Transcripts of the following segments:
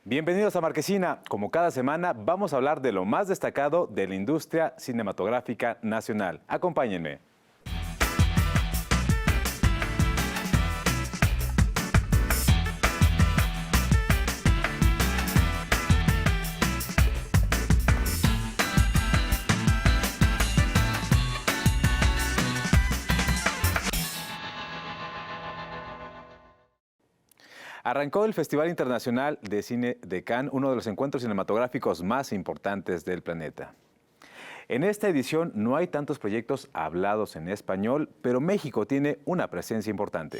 Bienvenidos a Marquesina. Como cada semana, vamos a hablar de lo más destacado de la industria cinematográfica nacional. Acompáñenme. Arrancó el Festival Internacional de Cine de Cannes, uno de los encuentros cinematográficos más importantes del planeta. En esta edición no hay tantos proyectos hablados en español, pero México tiene una presencia importante.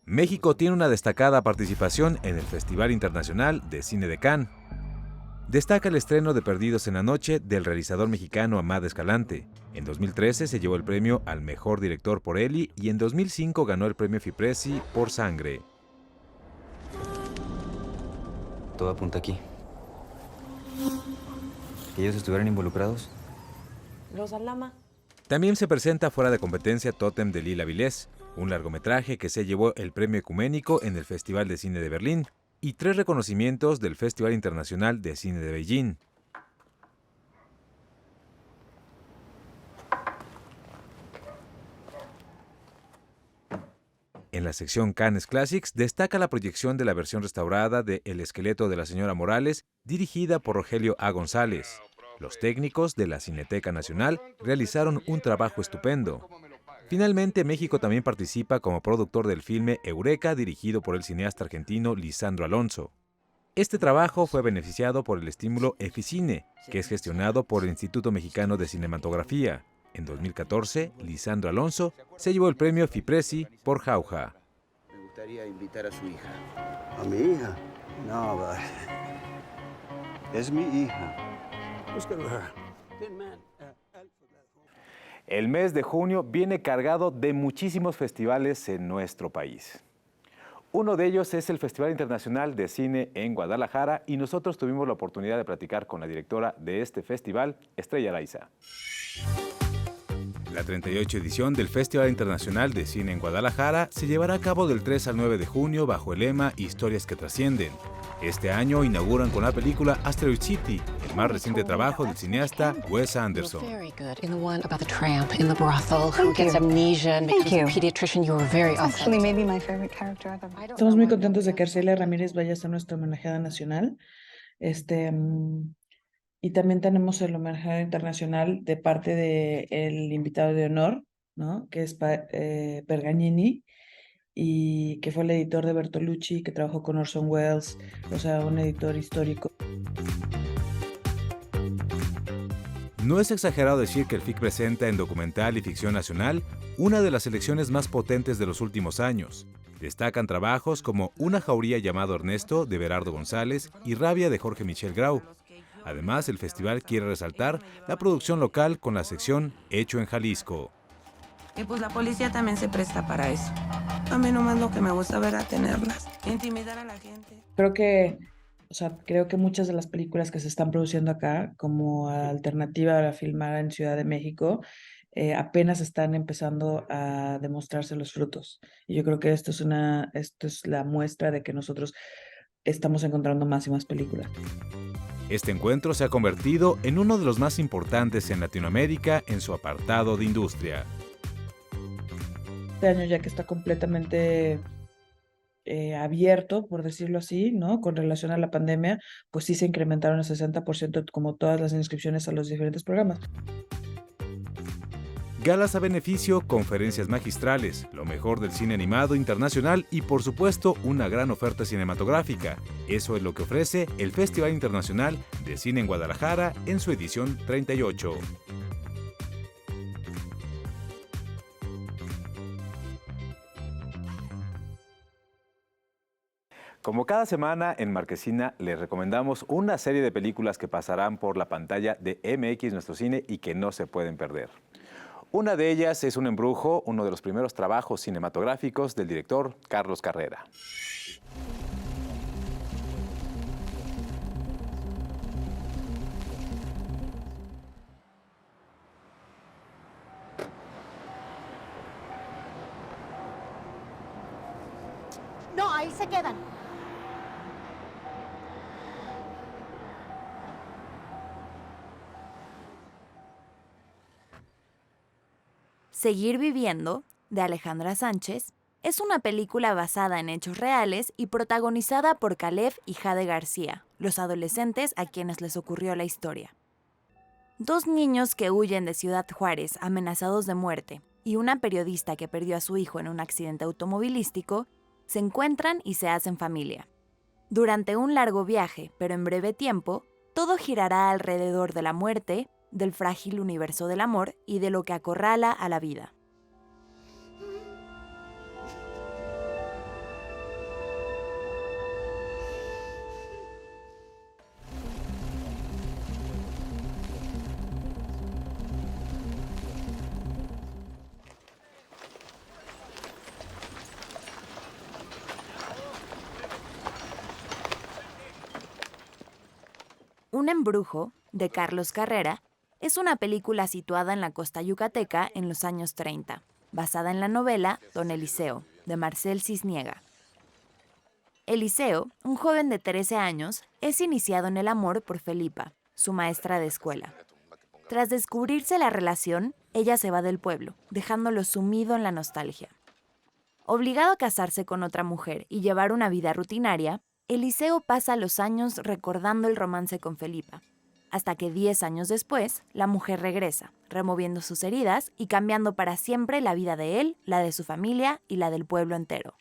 México tiene una destacada participación en el Festival Internacional de Cine de Cannes. Destaca el estreno de Perdidos en la Noche del realizador mexicano Amat Escalante. En 2013 se llevó el premio al mejor director por Eli y en 2005 ganó el premio Fipressi por Sangre. Todo apunta aquí. ¿Que ellos estuvieran involucrados? Los Alama. También se presenta fuera de competencia Tótem de Lila Vilés, un largometraje que se llevó el premio ecuménico en el Festival de Cine de Berlín y 3 reconocimientos del Festival Internacional de Cine de Beijing. En la sección Cannes Classics destaca la proyección de la versión restaurada de El esqueleto de la señora Morales, dirigida por Rogelio A. González. Los técnicos de la Cineteca Nacional realizaron un trabajo estupendo. Finalmente, México también participa como productor del filme Eureka, dirigido por el cineasta argentino Lisandro Alonso. Este trabajo fue beneficiado por el estímulo Eficine, que es gestionado por el Instituto Mexicano de Cinematografía. En 2014, Lisandro Alonso se llevó el premio Fipressi por Jauja. Me gustaría invitar a su hija. ¿A mi hija? No, es mi hija. El mes de junio viene cargado de muchísimos festivales en nuestro país. Uno de ellos es el Festival Internacional de Cine en Guadalajara y nosotros tuvimos la oportunidad de platicar con la directora de este festival, Estrella Araiza. La 38 edición del Festival Internacional de Cine en Guadalajara se llevará a cabo del 3 al 9 de junio bajo el lema Historias que trascienden. Este año inauguran con la película Asteroid City, el más reciente trabajo del cineasta Wes Anderson. Estamos muy contentos de que Arcelia Ramírez vaya a ser nuestra homenajeada nacional. Y también tenemos el homenaje internacional de parte del invitado de honor, ¿no? Que es Pergagnini, y que fue el editor de Bertolucci, que trabajó con Orson Welles, o sea, un editor histórico. No es exagerado decir que el FIC presenta en documental y ficción nacional una de las selecciones más potentes de los últimos años. Destacan trabajos como Una jauría llamado Ernesto, de Berardo González, y Rabia, de Jorge Michel Grau. Además, el festival quiere resaltar la producción local con la sección Hecho en Jalisco. Y pues la policía también se presta para eso. A mí nomás lo que me gusta ver a tenerlas, intimidar a la gente. Creo que muchas de las películas que se están produciendo acá, como alternativa a filmar en Ciudad de México, apenas están empezando a demostrarse los frutos. Y yo creo que esto es la muestra de que nosotros estamos encontrando más y más películas. Este encuentro se ha convertido en uno de los más importantes en Latinoamérica en su apartado de industria. Este año, ya que está completamente abierto, por decirlo así, ¿no? Con relación a la pandemia, pues sí se incrementaron el 60% como todas las inscripciones a los diferentes programas. Galas a beneficio, conferencias magistrales, lo mejor del cine animado internacional y, por supuesto, una gran oferta cinematográfica. Eso es lo que ofrece el Festival Internacional de Cine en Guadalajara en su edición 38. Como cada semana en Marquesina les recomendamos una serie de películas que pasarán por la pantalla de MX Nuestro Cine y que no se pueden perder. Una de ellas es Un embrujo, uno de los primeros trabajos cinematográficos del director Carlos Carrera. Ahí se quedan. Seguir viviendo, de Alejandra Sánchez, es una película basada en hechos reales y protagonizada por Caleb y Jade García, los adolescentes a quienes les ocurrió la historia. Dos niños que huyen de Ciudad Juárez amenazados de muerte y una periodista que perdió a su hijo en un accidente automovilístico se encuentran y se hacen familia. Durante un largo viaje, pero en breve tiempo, todo girará alrededor de la muerte, del frágil universo del amor y de lo que acorrala a la vida. Un embrujo, de Carlos Carrera, es una película situada en la costa yucateca en los años 30, basada en la novela Don Eliseo, de Marcel Cisniega. Eliseo, un joven de 13 años, es iniciado en el amor por Felipa, su maestra de escuela. Tras descubrirse la relación, ella se va del pueblo, dejándolo sumido en la nostalgia. Obligado a casarse con otra mujer y llevar una vida rutinaria, Eliseo pasa los años recordando el romance con Felipa, hasta que 10 años después, la mujer regresa, removiendo sus heridas y cambiando para siempre la vida de él, la de su familia y la del pueblo entero.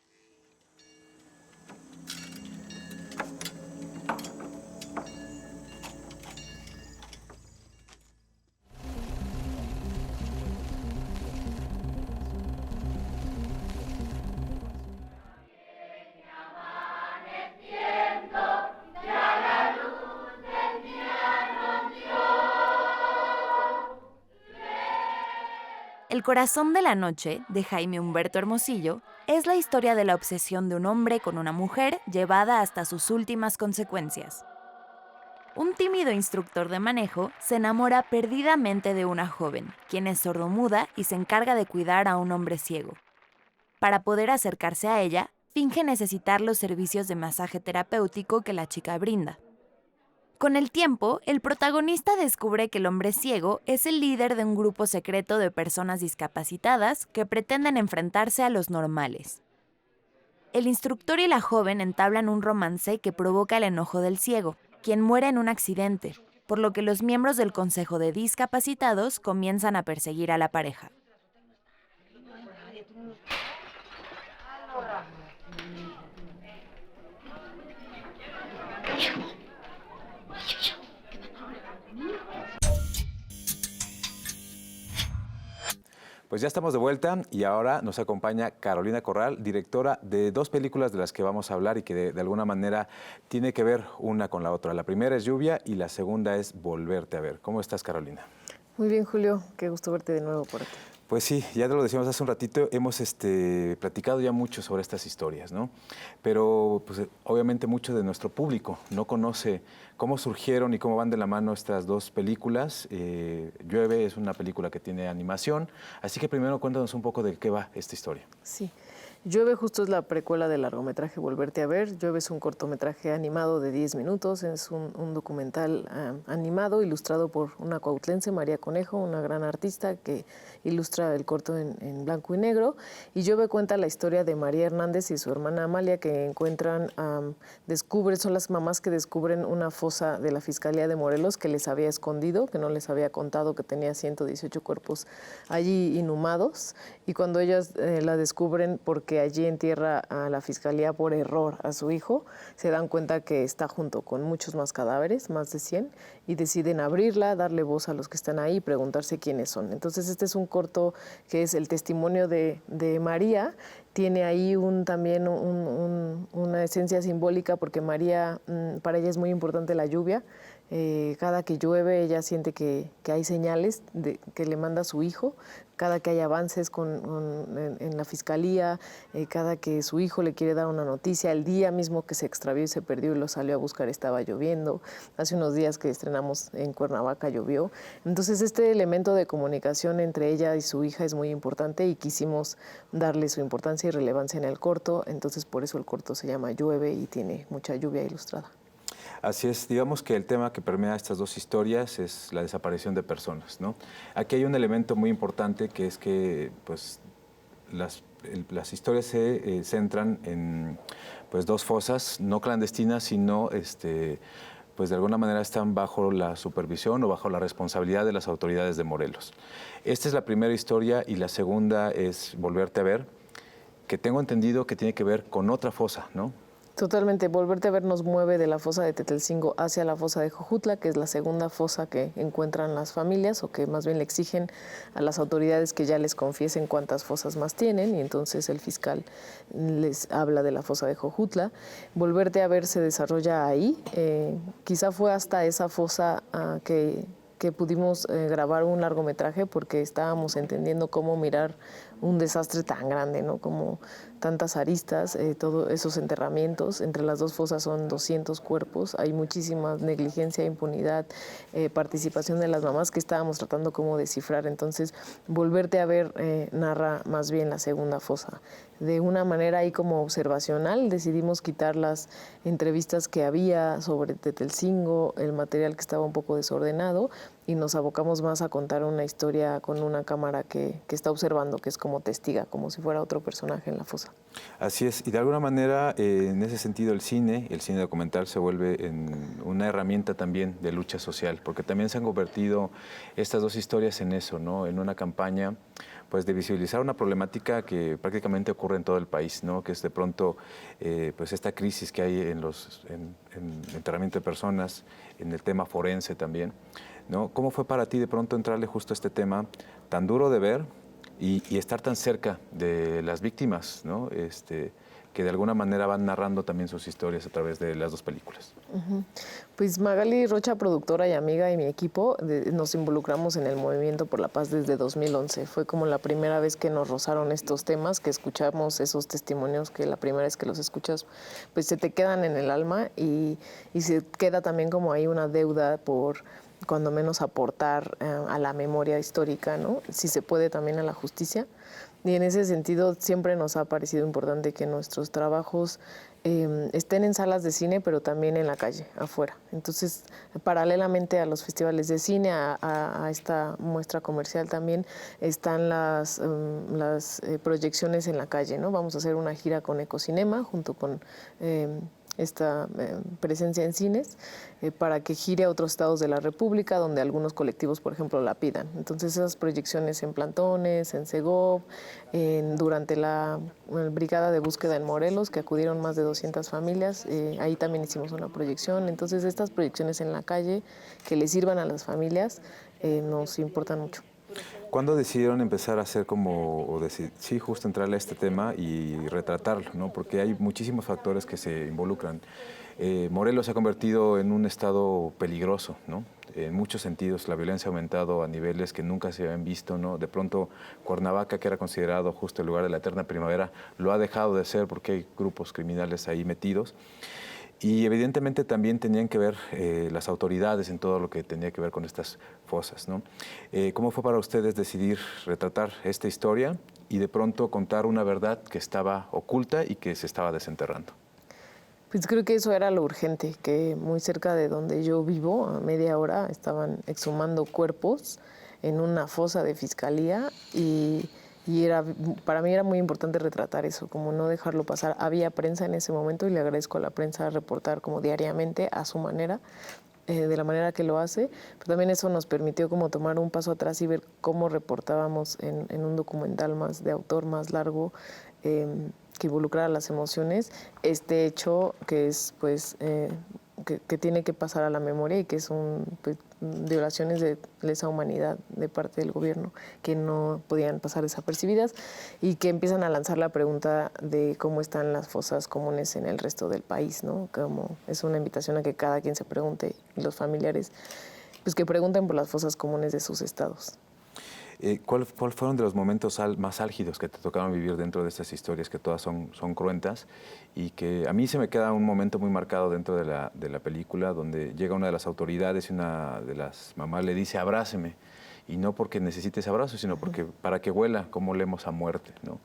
El corazón de la noche, de Jaime Humberto Hermosillo, es la historia de la obsesión de un hombre con una mujer llevada hasta sus últimas consecuencias. Un tímido instructor de manejo se enamora perdidamente de una joven, quien es sordomuda y se encarga de cuidar a un hombre ciego. Para poder acercarse a ella, finge necesitar los servicios de masaje terapéutico que la chica brinda. Con el tiempo, el protagonista descubre que el hombre ciego es el líder de un grupo secreto de personas discapacitadas que pretenden enfrentarse a los normales. El instructor y la joven entablan un romance que provoca el enojo del ciego, quien muere en un accidente, por lo que los miembros del Consejo de Discapacitados comienzan a perseguir a la pareja. Pues ya estamos de vuelta y ahora nos acompaña Carolina Corral, directora de dos películas de las que vamos a hablar y que de alguna manera tiene que ver una con la otra. La primera es Lluvia y la segunda es Volverte a ver. ¿Cómo estás, Carolina? Muy bien, Julio. Qué gusto verte de nuevo por aquí. Pues sí, ya te lo decíamos hace un ratito, hemos platicado ya mucho sobre estas historias, ¿no? Pero pues, obviamente mucho de nuestro público no conoce cómo surgieron y cómo van de la mano estas dos películas. Llueve es una película que tiene animación, así que primero cuéntanos un poco de qué va esta historia. Sí. Llueve justo es la precuela del largometraje Volverte a ver. Llueve es un cortometraje animado de 10 minutos, es un documental animado ilustrado por una cuautlense, María Conejo, una gran artista que ilustra el corto en blanco y negro. Y Llueve cuenta la historia de María Hernández y su hermana Amalia que encuentran, son las mamás que descubren una fosa de la Fiscalía de Morelos que les había escondido, que no les había contado que tenía 118 cuerpos allí inhumados. Y cuando ellas la descubren porque allí entierra a la Fiscalía por error a su hijo, se dan cuenta que está junto con muchos más cadáveres, más de 100, y deciden abrirla, darle voz a los que están ahí y preguntarse quiénes son. Entonces este es un corto que es el testimonio de María. Tiene ahí también una esencia simbólica porque María, para ella es muy importante la lluvia. Cada que llueve ella siente que hay señales que le manda a su hijo. Cada que hay avances en la la fiscalía, cada que su hijo le quiere dar una noticia, el día mismo que se extravió y se perdió y lo salió a buscar estaba lloviendo, hace unos días que estrenamos en Cuernavaca llovió. Entonces este elemento de comunicación entre ella y su hija es muy importante y quisimos darle su importancia y relevancia en el corto, entonces por eso el corto se llama Llueve y tiene mucha lluvia ilustrada. Así es, digamos que el tema que permea estas dos historias es la desaparición de personas, ¿no? Aquí hay un elemento muy importante que es que pues, las historias se centran en pues, dos fosas, no clandestinas, sino pues de alguna manera están bajo la supervisión o bajo la responsabilidad de las autoridades de Morelos. Esta es la primera historia y la segunda es Volverte a ver, que tengo entendido que tiene que ver con otra fosa, ¿no? Totalmente, Volverte a ver nos mueve de la fosa de Tetelcingo hacia la fosa de Jojutla, que es la segunda fosa que encuentran las familias o que más bien le exigen a las autoridades que ya les confiesen cuántas fosas más tienen y entonces el fiscal les habla de la fosa de Jojutla. Volverte a ver se desarrolla ahí, quizá fue hasta esa fosa que pudimos grabar un largometraje porque estábamos entendiendo cómo mirar un desastre tan grande, ¿no? Como tantas aristas, todos esos enterramientos. Entre las dos fosas son 200 cuerpos, hay muchísima negligencia, impunidad, participación de las mamás que estábamos tratando como descifrar. Entonces, Volverte a ver narra más bien la segunda fosa. De una manera ahí como observacional decidimos quitar las entrevistas que había sobre Tetelcingo, el material que estaba un poco desordenado y nos abocamos más a contar una historia con una cámara que está observando, que es como testiga, como si fuera otro personaje en la fosa. Así es, y de alguna manera en ese sentido el cine documental se vuelve en una herramienta también de lucha social, porque también se han convertido estas dos historias en eso, ¿no? En una campaña pues de visibilizar una problemática que prácticamente ocurre en todo el país, ¿no? Que es de pronto pues esta crisis que hay en enterramiento de personas, en el tema forense también, ¿no? ¿Cómo fue para ti de pronto entrarle justo a este tema tan duro de ver y estar tan cerca de las víctimas, ¿no? Que de alguna manera van narrando también sus historias a través de las dos películas? Pues Magali Rocha, productora y amiga, y mi equipo nos involucramos en el Movimiento por la Paz desde 2011. Fue como la primera vez que nos rozaron estos temas, que escuchamos esos testimonios que la primera vez que los escuchas, pues se te quedan en el alma y se queda también como ahí una deuda por cuando menos aportar a la memoria histórica, ¿no? Si se puede también a la justicia. Y en ese sentido siempre nos ha parecido importante que nuestros trabajos estén en salas de cine, pero también en la calle, afuera. Entonces, paralelamente a los festivales de cine, a esta muestra comercial también, están las proyecciones en la calle, ¿no? Vamos a hacer una gira con Ecocinema, junto con esta presencia en cines, para que gire a otros estados de la República, donde algunos colectivos, por ejemplo, la pidan. Entonces, esas proyecciones en plantones, en Segov, durante la brigada de búsqueda en Morelos, que acudieron más de 200 familias, ahí también hicimos una proyección. Entonces, estas proyecciones en la calle, que les sirvan a las familias, nos importan mucho. ¿Cuándo decidieron empezar a hacer sí, justo entrarle a este tema y retratarlo, ¿no? Porque hay muchísimos factores que se involucran. Morelos se ha convertido en un estado peligroso, ¿no? En muchos sentidos, la violencia ha aumentado a niveles que nunca se habían visto, ¿no? De pronto, Cuernavaca, que era considerado justo el lugar de la eterna primavera, lo ha dejado de ser porque hay grupos criminales ahí metidos. Y evidentemente también tenían que ver las autoridades en todo lo que tenía que ver con estas fosas, ¿no? ¿Cómo fue para ustedes decidir retratar esta historia y de pronto contar una verdad que estaba oculta y que se estaba desenterrando? Pues creo que eso era lo urgente, que muy cerca de donde yo vivo, a media hora, estaban exhumando cuerpos en una fosa de fiscalía y para mí era muy importante retratar eso, como no dejarlo pasar. Había prensa en ese momento y le agradezco a la prensa reportar como diariamente a su manera, de la manera que lo hace, pero también eso nos permitió como tomar un paso atrás y ver cómo reportábamos en un documental más de autor, más largo, que involucrara las emociones, este hecho que es pues que tiene que pasar a la memoria y que son pues, violaciones de lesa humanidad de parte del gobierno que no podían pasar desapercibidas y que empiezan a lanzar la pregunta de cómo están las fosas comunes en el resto del país, ¿no? Como es una invitación a que cada quien se pregunte y los familiares pues que pregunten por las fosas comunes de sus estados. ¿Cuál fueron de los momentos más álgidos que te tocaron vivir dentro de estas historias, que todas son cruentas, y que a mí se me queda un momento muy marcado dentro de la película, donde llega una de las autoridades y una de las mamás le dice abráceme, y no porque necesite ese abrazo, sino porque para que huela, cómo olemos a muerte, ¿no?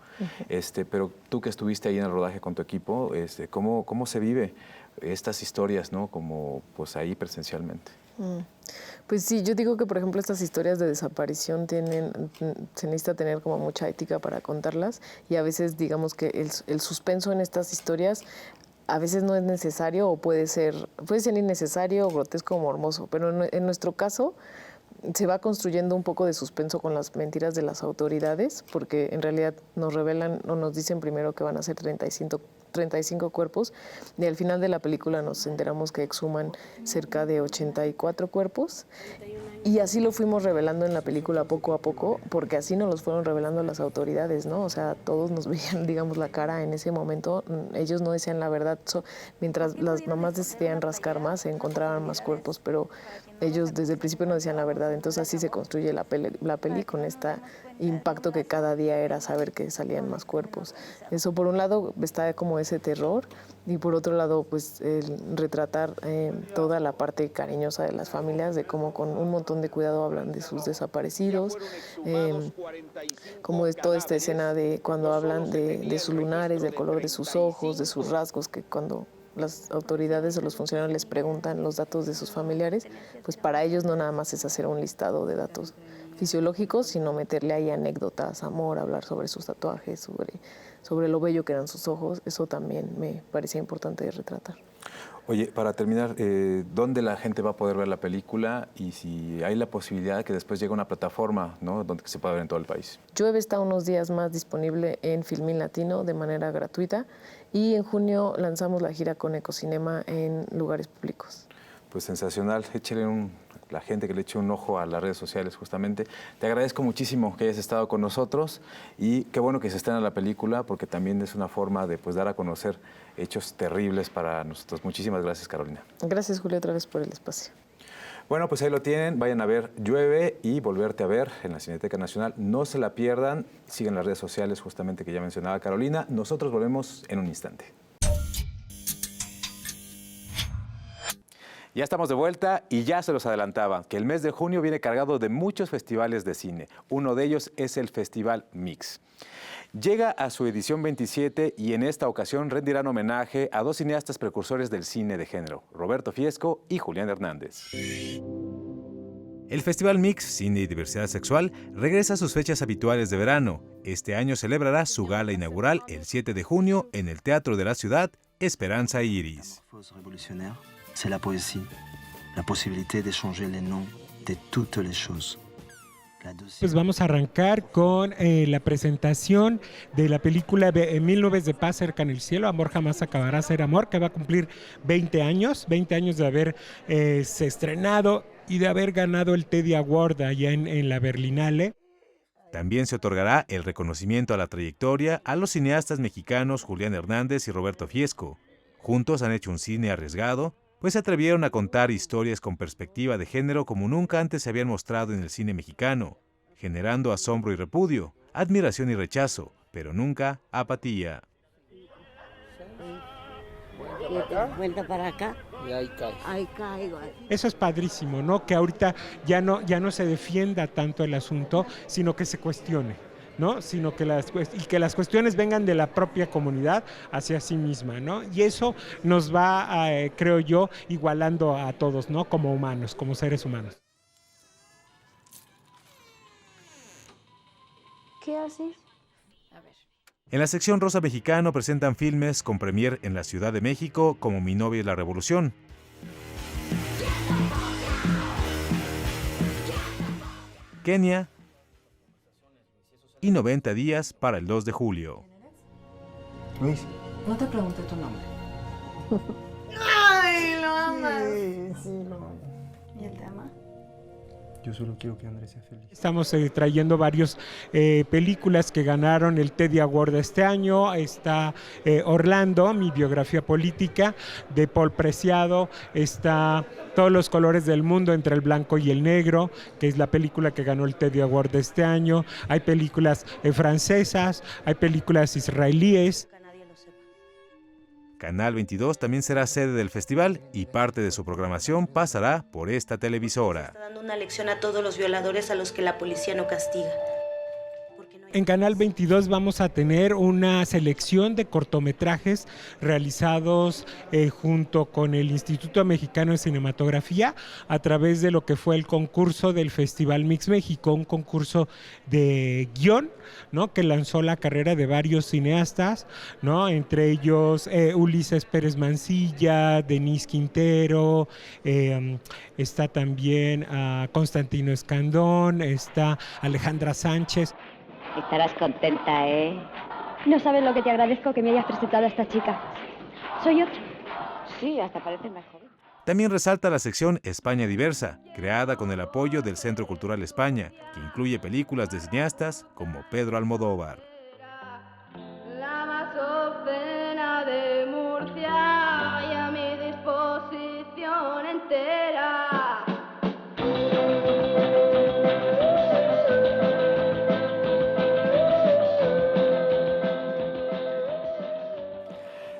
Pero tú que estuviste ahí en el rodaje con tu equipo, ¿cómo se vive estas historias, ¿no? Como pues ahí presencialmente. Pues sí, yo digo que por ejemplo estas historias de desaparición se necesita tener como mucha ética para contarlas, y a veces digamos que el suspenso en estas historias a veces no es necesario, o puede ser innecesario, grotesco o morboso, pero en nuestro caso se va construyendo un poco de suspenso con las mentiras de las autoridades, porque en realidad nos revelan o nos dicen primero que van a ser 35 cuerpos, y al final de la película nos enteramos que exhuman cerca de 84 cuerpos, y así lo fuimos revelando en la película poco a poco, porque así nos los fueron revelando las autoridades, ¿no? O sea, todos nos veían, digamos, la cara en ese momento, ellos no decían la verdad, mientras las mamás decidían rascar más, se encontraban más cuerpos, pero ellos desde el principio no decían la verdad, entonces así se construye la peli con este impacto que cada día era saber que salían más cuerpos. Eso por un lado está como ese terror, y por otro lado pues el retratar toda la parte cariñosa de las familias, de cómo con un montón de cuidado hablan de sus desaparecidos, como es toda esta escena de cuando hablan de sus lunares, del color de sus ojos, de sus rasgos, que cuando las autoridades o los funcionarios les preguntan los datos de sus familiares, pues para ellos no nada más es hacer un listado de datos fisiológicos, sino meterle ahí anécdotas, amor, hablar sobre sus tatuajes, sobre lo bello que eran sus ojos. Eso también me parecía importante de retratar. Oye, para terminar, ¿dónde la gente va a poder ver la película, y si hay la posibilidad de que después llegue a una plataforma, ¿no?, donde se pueda ver en todo el país? Llueve está unos días más disponible en Filmin Latino de manera gratuita, y en junio lanzamos la gira con Ecocinema en lugares públicos. Pues sensacional. Échale la gente que le eche un ojo a las redes sociales justamente. Te agradezco muchísimo que hayas estado con nosotros, y qué bueno que se estrena la película, porque también es una forma de pues dar a conocer hechos terribles para nosotros. Muchísimas gracias, Carolina. Gracias, Julio, otra vez por el espacio. Bueno, pues ahí lo tienen. Vayan a ver Llueve y Volverte a Ver en la Cineteca Nacional. No se la pierdan. Sigan las redes sociales justamente que ya mencionaba Carolina. Nosotros volvemos en un instante. Ya estamos de vuelta, y ya se los adelantaba que el mes de junio viene cargado de muchos festivales de cine. Uno de ellos es el Festival Mix. Llega a su edición 27, y en esta ocasión rendirán homenaje a dos cineastas precursores del cine de género, Roberto Fiesco y Julián Hernández. El Festival Mix, Cine y Diversidad Sexual, regresa a sus fechas habituales de verano. Este año celebrará su gala inaugural el 7 de junio en el Teatro de la Ciudad, Esperanza Iris. C'est la poésie, la posibilité de changer les noms de toutes les choses. Pues vamos a arrancar con la presentación de la película de 1000 nubes de paz cerca en el cielo, Amor jamás acabará ser amor, que va a cumplir 20 años de haber se estrenado y de haber ganado el Teddy Award allá en la Berlinale. También se otorgará el reconocimiento a la trayectoria a los cineastas mexicanos Julián Hernández y Roberto Fiesco. Juntos han hecho un cine arriesgado, pues se atrevieron a contar historias con perspectiva de género como nunca antes se habían mostrado en el cine mexicano, generando asombro y repudio, admiración y rechazo, pero nunca apatía. Vuelta para acá. Y ahí cae. Ahí caigo. Eso es padrísimo, ¿no? Que ahorita ya no se defienda tanto el asunto, sino que se cuestione, ¿no? Sino que las cuestiones vengan de la propia comunidad hacia sí misma, ¿no? Y eso nos va, creo yo, igualando a todos, ¿no? Como humanos, como seres humanos. ¿Qué haces? En la sección Rosa Mexicano presentan filmes con premier en la Ciudad de México, como Mi novia y la revolución. Kenia y 90 días para el 2 de julio. Luis. No te pregunté tu nombre. ¡Ay, lo amas! Sí, lo amo. ¿Y él te ama? Yo solo quiero que Andrés sea feliz. Estamos trayendo varias películas que ganaron el Teddy Award este año. Está Orlando, mi biografía política, de Paul Preciado. Está Todos los colores del mundo entre el blanco y el negro, que es la película que ganó el Teddy Award de este año. Hay películas francesas, hay películas israelíes. Canal 22 también será sede del festival y parte de su programación pasará por esta televisora. Está dando una lección a todos los violadores a los que la policía no castiga. En Canal 22 vamos a tener una selección de cortometrajes realizados junto con el Instituto Mexicano de Cinematografía a través de lo que fue el concurso del Festival Mix México, un concurso de guión, ¿no?, que lanzó la carrera de varios cineastas, ¿no?, entre ellos Ulises Pérez Mancilla, Denise Quintero, está también Constantino Escandón, está Alejandra Sánchez. Estarás contenta, ¿eh? No sabes lo que te agradezco que me hayas presentado a esta chica. Soy otra. Sí, hasta parece mejor. También resalta la sección España Diversa, creada con el apoyo del Centro Cultural España, que incluye películas de cineastas como Pedro Almodóvar. La más obscena de Murcia y a mi disposición entera.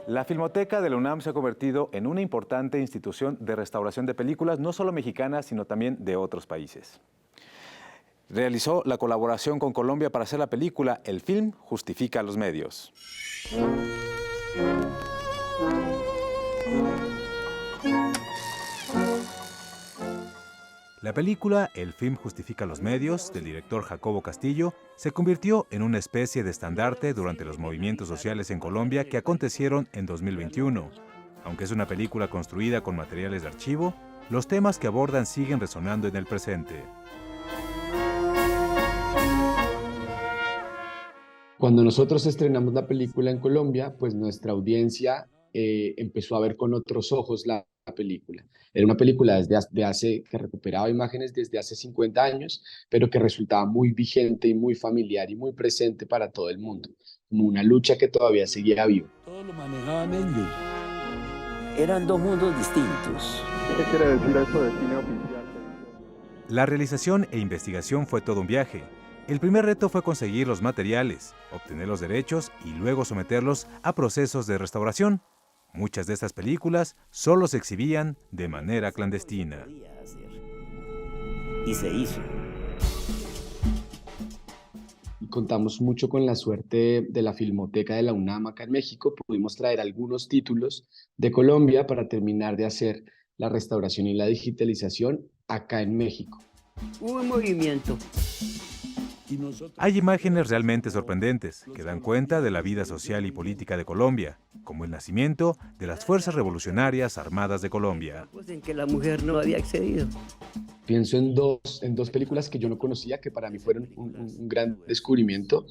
La Filmoteca de la UNAM se ha convertido en una importante institución de restauración de películas, no solo mexicanas, sino también de otros países. Realizó la colaboración con Colombia para hacer la película El film justifica los medios. La película El film justifica los medios, del director Jacobo Castillo, se convirtió en una especie de estandarte durante los movimientos sociales en Colombia que acontecieron en 2021. Aunque es una película construida con materiales de archivo, los temas que abordan siguen resonando en el presente. Cuando nosotros estrenamos la película en Colombia, pues nuestra audiencia empezó a ver con otros ojos la película. Era una película que recuperaba imágenes desde hace 50 años, pero que resultaba muy vigente y muy familiar y muy presente para todo el mundo, como una lucha que todavía seguía viva. Todo lo manejaban ellos. Eran dos mundos distintos. ¿Qué quiere decir eso de cine oficial? La realización e investigación fue todo un viaje. El primer reto fue conseguir los materiales, obtener los derechos y luego someterlos a procesos de restauración. Muchas de estas películas solo se exhibían de manera clandestina. Y se hizo. Y contamos mucho con la suerte de la Filmoteca de la UNAM acá en México. Pudimos traer algunos títulos de Colombia para terminar de hacer la restauración y la digitalización acá en México. Hubo un movimiento. Hay imágenes realmente sorprendentes que dan cuenta de la vida social y política de Colombia, como el nacimiento de las Fuerzas Revolucionarias Armadas de Colombia. Pues en que la mujer no había accedido. Pienso en dos películas que yo no conocía, que para mí fueron un gran descubrimiento.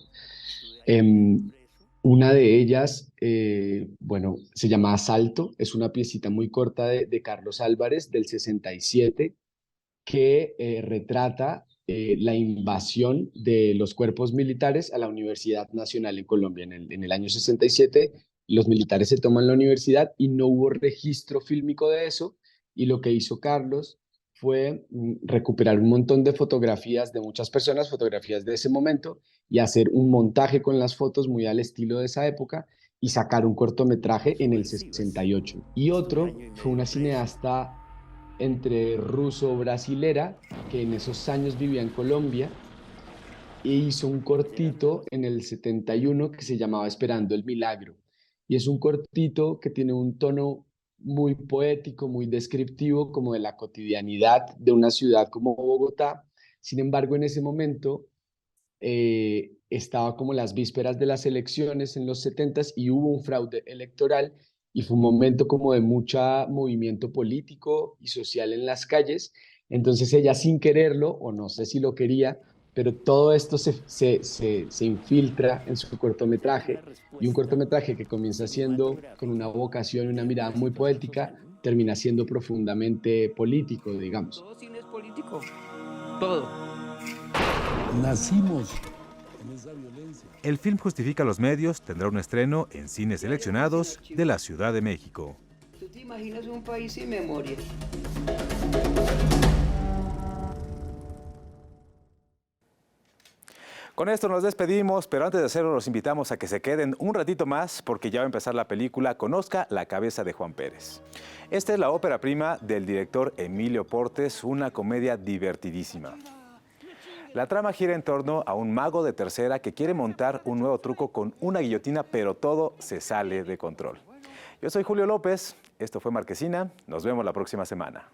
Una de ellas, se llama Asalto, es una piecita muy corta de Carlos Álvarez del 67, que retrata la invasión de los cuerpos militares a la Universidad Nacional en Colombia. En el año 67, los militares se toman la universidad y no hubo registro fílmico de eso, y lo que hizo Carlos fue recuperar un montón de fotografías de muchas personas, fotografías de ese momento, y hacer un montaje con las fotos muy al estilo de esa época, y sacar un cortometraje en el 68. Y otro fue una cineasta entre ruso-brasilera, que en esos años vivía en Colombia, e hizo un cortito en el 71 que se llamaba Esperando el Milagro. Y es un cortito que tiene un tono muy poético, muy descriptivo, como de la cotidianidad de una ciudad como Bogotá. Sin embargo, en ese momento estaba como las vísperas de las elecciones en los 70s y hubo un fraude electoral, y fue un momento como de mucho movimiento político y social en las calles. Entonces ella, sin quererlo, o no sé si lo quería, pero todo esto se infiltra en su cortometraje, y un cortometraje que comienza siendo con una vocación y una mirada muy poética, termina siendo profundamente político, digamos. Todo cine es político. todo. Nacimos en esa violencia. El film Justifica los medios tendrá un estreno en cines seleccionados de la Ciudad de México. ¿Tú te imaginas un país sin memoria? Con esto nos despedimos, pero antes de hacerlo los invitamos a que se queden un ratito más porque ya va a empezar la película Conozca la cabeza de Juan Pérez. Esta es la ópera prima del director Emilio Portes, una comedia divertidísima. La trama gira en torno a un mago de tercera que quiere montar un nuevo truco con una guillotina, pero todo se sale de control. Yo soy Julio López, esto fue Marquesina, nos vemos la próxima semana.